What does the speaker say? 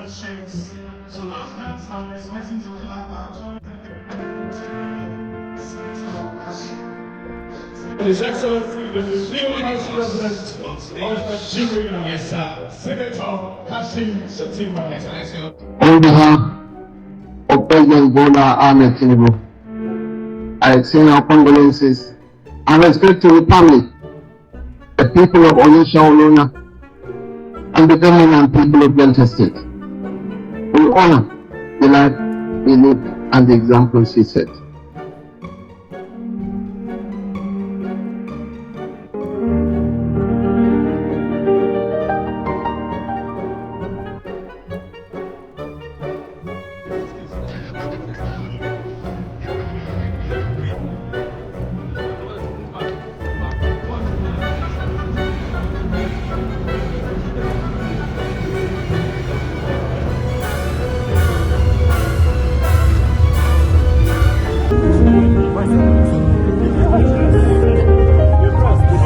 handshakes. So last night I'm expecting to His Excellency, the new House President of Nigeria, yes, sir, Senator Shettima. On behalf of President Bola Ahmed Tinubu, I extend our condolences and respect to the family, the people of Onitsha Olona, and the government and people of Delta State. We honor the life he lived and the examples he set.